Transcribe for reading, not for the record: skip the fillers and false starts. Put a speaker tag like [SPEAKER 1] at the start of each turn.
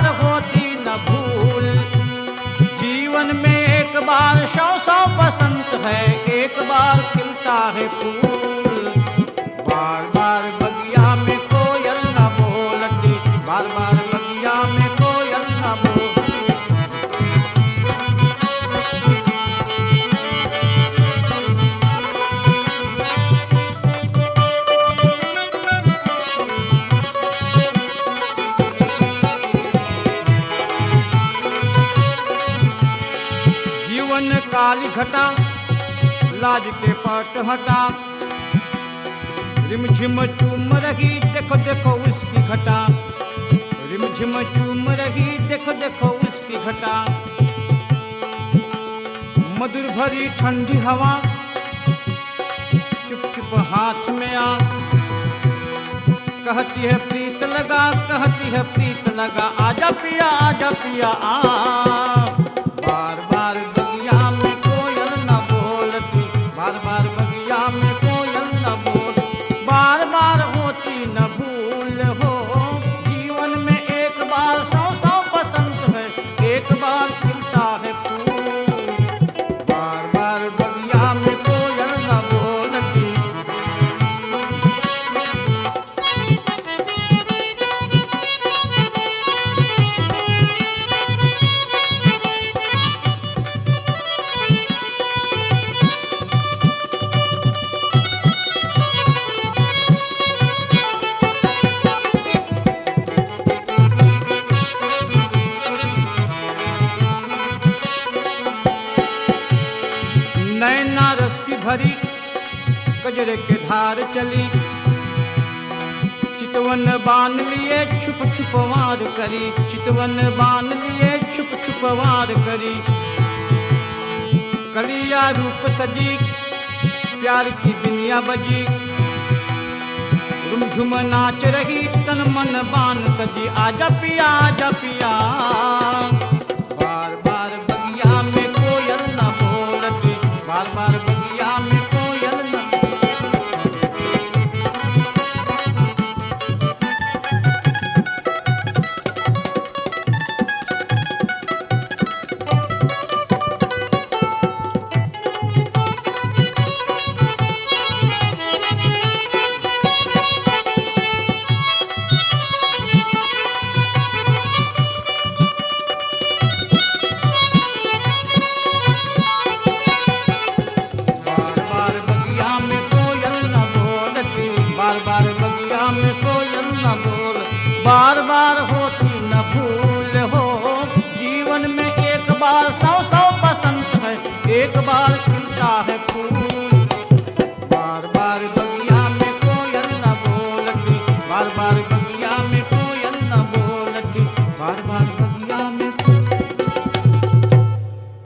[SPEAKER 1] बार होती न भूल। जीवन में एक बार सौ सौ बसंत है, एक बार खिलता है फूल। बार बार बगिया में कोयल न बोलती, बार बार बगिया में कोयल न बोलती। जीवन काली घटा लाज के पट हटा, रिमझिम चूम रही देखो देखो उसकी घटा। रिमझिम चूम रही देखो देखो उसकी घटा। मधुर भरी ठंडी हवा चुप चुप हाथ में आ, कहती है प्रीत लगा, कहती है प्रीत लगा, आजा पिया आ। बार बार बगिया में कोयल न बोलती, बार बार बगिया में कोयल न बोलती। बार बार होती न भूल हो। जीवन में एक बार सौ सौ बसंत है, एक बार खिलता है फूल। बार बार बगिया में कोयल न बोलती। नैना रस की भरी कजरे के धार चली, चितवन बान लिए छुप छुप वार करी। चितवन बान लिए छुप छुप वार करी। कलिया रूप सजी प्यार की दुनिया बजी, झुम नाच रही तन मन बान सजी, आजा पिया आ। बार बार बगिया में कोयल न बोलती, बार बार बगिया में कोयल न। बार बार होती न भूल हो। जीवन में एक बार सौ सौ बसंत है, एक बार खिलता है